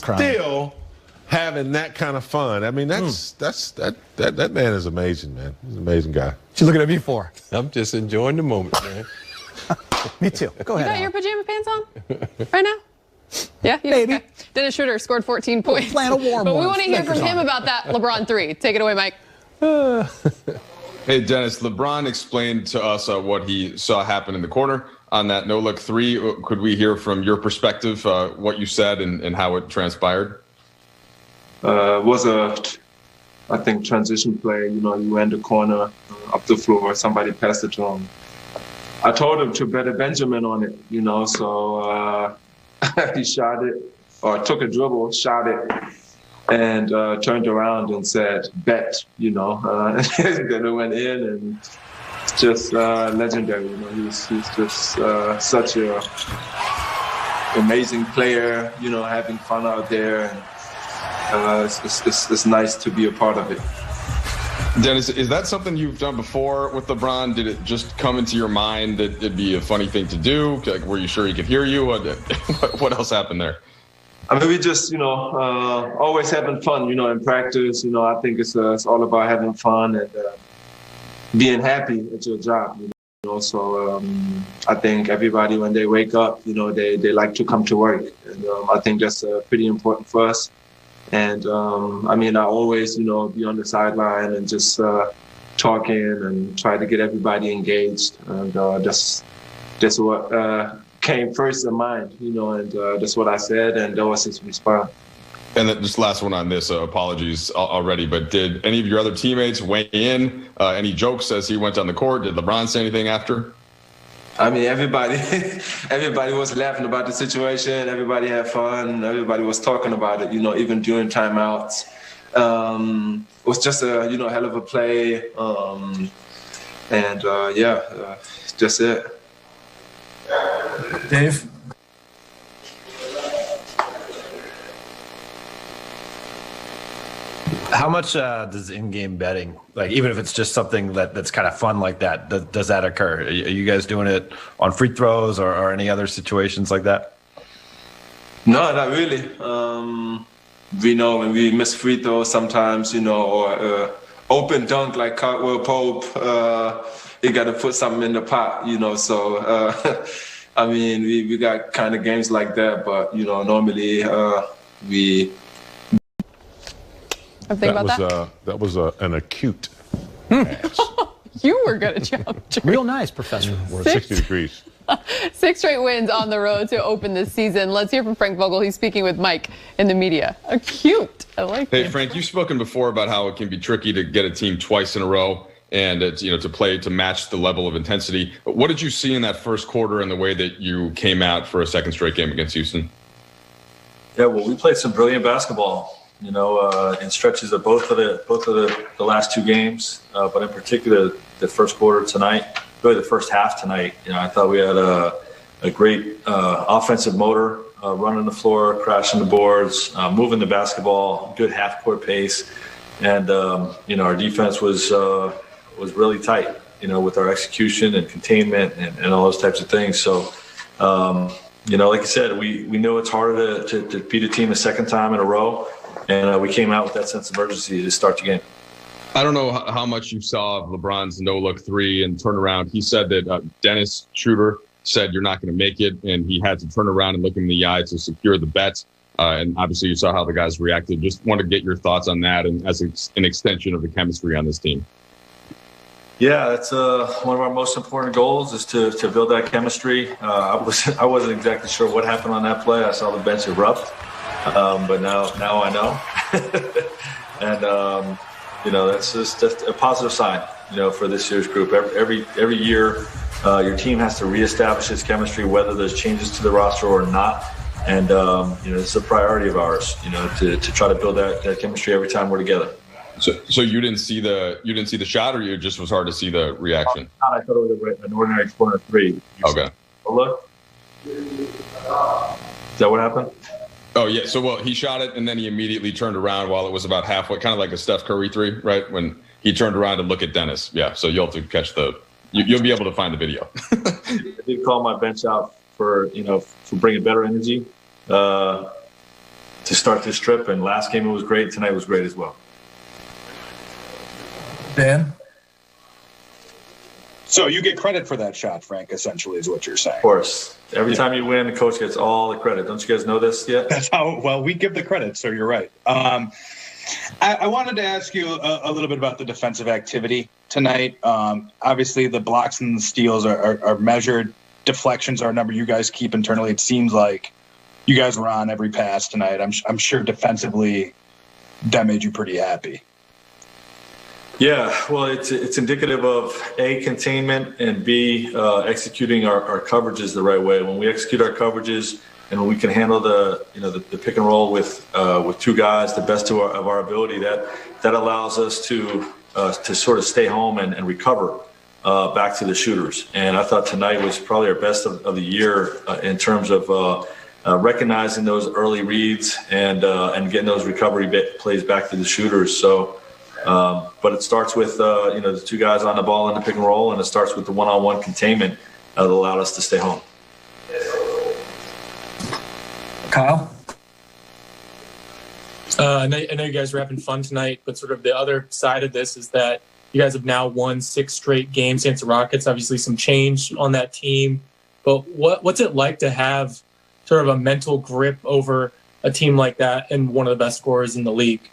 still having that kind of fun. I mean, that man is amazing, man. He's an amazing guy. What you looking at me for? I'm just enjoying the moment, man. Me too. Go ahead. You got your pajama pants on right now? Yeah, maybe. Okay. Dennis Schröder scored 14 points. Flannel warm but we ones. want to hear from him about that LeBron 3. Take it away, Mike. Hey, Dennis, LeBron explained to us what he saw happen in the corner on that no-look 3. Could we hear from your perspective what you said and how it transpired? Was I think, transition play. You know, you went the corner, up the floor, somebody passed it to him. I told him to bet a Benjamin on it, you know, so he shot it, or took a dribble, shot it, and turned around and said, bet, you know. Then it went in, and it's just legendary, you know. He's just such a amazing player, you know, having fun out there, and it's nice to be a part of it. Dennis, is that something you've done before with LeBron? Did it just come into your mind that it'd be a funny thing to do? Like, were you sure he could hear you? What else happened there? I mean, we just, you know, always having fun, you know, in practice. You know, I think it's all about having fun and being happy at your job, you know. So I think everybody, when they wake up, you know, they like to come to work. And I think that's pretty important for us. And I mean, I always, you know, be on the sideline and just talking and try to get everybody engaged. And that's what came first in mind, you know, and that's what I said, and that was his response. And then just last one on this, apologies already, but did any of your other teammates weigh in? Any jokes as he went on the court? Did LeBron say anything after? I mean, everybody was laughing about the situation. Everybody had fun. Everybody was talking about it, you know, even during timeouts. It was just a, you know, hell of a play. Just it. Dave? How much does in-game betting, like even if it's just something that's kind of fun like that, does that occur? Are you guys doing it on free throws or any other situations like that? No, not really. We know when we miss free throws sometimes, you know, or open dunk like Cartwheel Pope, you got to put something in the pot, you know. So, I mean, we got kind of games like that, but, you know, normally we... That was an acute pass. You were good at geometry. Real nice, Professor. We're at 60 degrees. 6 straight wins on the road to open this season. Let's hear from Frank Vogel. He's speaking with Mike in the media. Acute. I like it. Hey, Frank, you've spoken before about how it can be tricky to get a team twice in a row and it's, you know, to play to match the level of intensity. What did you see in that first quarter and the way that you came out for a second straight game against Houston? Yeah, well, we played some brilliant basketball, you know, in stretches of both of the last 2 games, but in particular the first quarter tonight, really the first half tonight. You know, I thought we had a great offensive motor, running the floor, crashing the boards, moving the basketball, good half-court pace, and you know, our defense was really tight, you know, with our execution and containment and all those types of things. So. You know, like I said, we know it's harder to beat a team a second time in a row, and we came out with that sense of urgency to start the game. I don't know how much you saw of LeBron's no-look 3 and turnaround. He said that Dennis Schröder said you're not going to make it, and he had to turn around and look him in the ate to secure the bet. And obviously you saw how the guys reacted. Just want to get your thoughts on that and as an extension of the chemistry on this team. Yeah, that's one of our most important goals is to build that chemistry. I wasn't exactly sure what happened on that play. I saw the bench erupt, but now I know. And you know, that's a positive sign, you know, for this year's group. Every year, your team has to reestablish its chemistry, whether there's changes to the roster or not. And you know, it's a priority of ours, you know, to try to build that chemistry every time we're together. So you didn't see the shot, or it just was hard to see the reaction? I thought it was an ordinary corner 3. Okay. Look. Is that what happened? Oh yeah. So well, he shot it and then he immediately turned around while it was about halfway, kind of like a Steph Curry 3, right? When he turned around to look at Dennis. Yeah. So you'll have to catch you'll be able to find the video. I did call my bench out for bringing better energy. to start this trip. And last game it was great. Tonight was great as well. Dan? So you get credit for that shot, Frank, essentially is what you're saying. Of course. Every time you win, the coach gets all the credit. Don't you guys know this yet? That's how, well, we give the credit, so you're right. I wanted to ask you a little bit about the defensive activity tonight. Obviously, the blocks and the steals are measured. Deflections are a number you guys keep internally. It seems like you guys were on every pass tonight. I'm sure defensively that made you pretty happy. Yeah, well, it's indicative of A, containment, and B, executing our coverages the right way. When we execute our coverages and when we can handle the pick and roll with two guys, the best of our ability, that allows us to sort of stay home and recover back to the shooters. And I thought tonight was probably our best of the year in terms of recognizing those early reads and getting those recovery plays back to the shooters. So. But it starts with the two guys on the ball in the pick and roll, and it starts with the one-on-one containment that allowed us to stay home. Kyle? I know you guys are having fun tonight, but sort of the other side of this is that you guys have now won 6 straight games against the Rockets. Obviously some change on that team, but what's it like to have sort of a mental grip over a team like that and one of the best scorers in the league?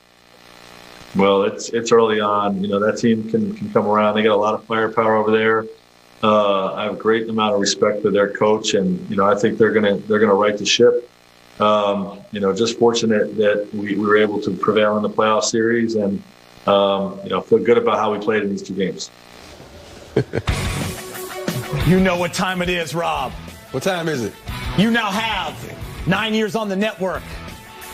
Well, it's early on. That team can come around. They got a lot of firepower over there. I have a great amount of respect for their coach, and I think they're gonna right the ship. Just fortunate that we were able to prevail in the playoff series, and feel good about how we played in these 2 games. You know what time it is, Rob. What time is it? You now have 9 years on the network.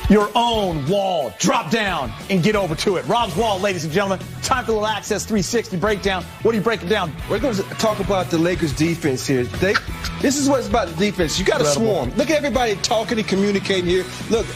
Your own wall. Drop down and get over to it. Rob's Wall, ladies and gentlemen. Time for a little Access 360 breakdown. What are you breaking down? We're going to talk about the Lakers defense here. This is what's about the defense. You got to swarm. Look at everybody talking and communicating here. Look,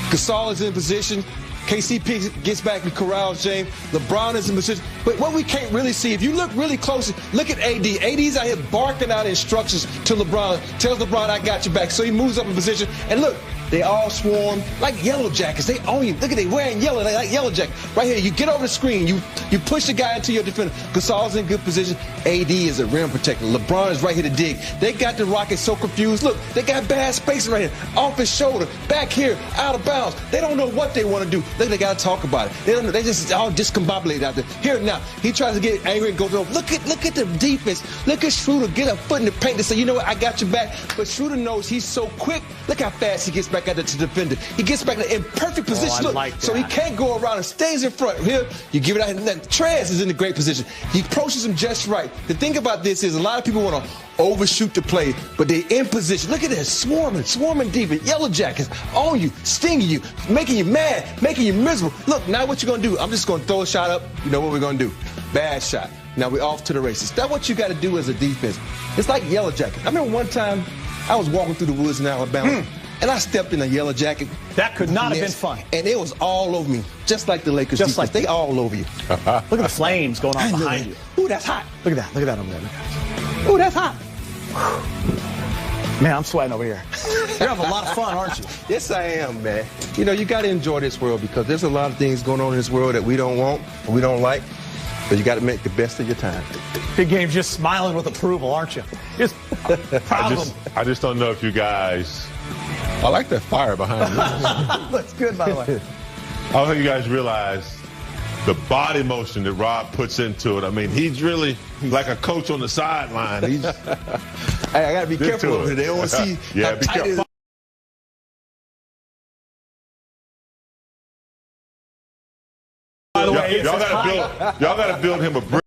Gasol is in position. KCP gets back and corrals James. LeBron is in position. But what we can't really see, if you look really closely, look at AD. AD's out here barking out instructions to LeBron. Tells LeBron, I got your back. So he moves up in position. And look, they all swarm like yellow jackets. They own you. Look at they wearing yellow. They like yellow jackets. Right here, you get over the screen. You push the guy into your defender. Gasol's in good position. AD is a rim protector. LeBron is right here to dig. They got the Rockets so confused. Look, they got bad spacing right here. Off his shoulder. Back here. Out of bounds. They don't know what they want to do. Look, they got to talk about it. They don't know. They just all discombobulated out there. Here now, he tries to get angry and goes over. Look at the defense. Look at Schröder get a foot in the paint and say, you know what, I got your back. But Schröder knows he's so quick. Look how fast he gets back out there to the defender. He gets back in perfect position. Look, like so he can't go around and stays in front. Here, you give it out. Trez is in a great position. He approaches him just right. The thing about this is a lot of people want to overshoot the play, but they're in position. Look at this, swarming defense. Yellow jackets on you, stinging you, making you mad, making you miserable. Look, now what you're going to do, I'm just going to throw a shot up. You know what we're going to do? Bad shot. Now we're off to the races. That's what you got to do as a defense. It's like yellow jacket. I remember one time I was walking through the woods in Alabama, and I stepped in a yellow jacket. That could not have been fun. And it was all over me, just like the Lakers defense. Like they all over you. Look at the flames going on behind you. Ooh, that's hot. Look at that over there. Ooh, that's hot. Man, I'm sweating over here. You're having a lot of fun, aren't you? Yes, I am, man. You got to enjoy this world because there's a lot of things going on in this world that we don't want, or we don't like. But you got to make the best of your time. Big Game's just smiling with approval, aren't you? Just proud of them. I just don't know if you guys. I like that fire behind you. Looks good, by the way. I don't think you guys realize the body motion that Rob puts into it. I mean, he's really like a coach on the sideline. Hey, I got to be careful over here. They don't see how be tight it is. careful. By the way, y'all got to build him a bridge.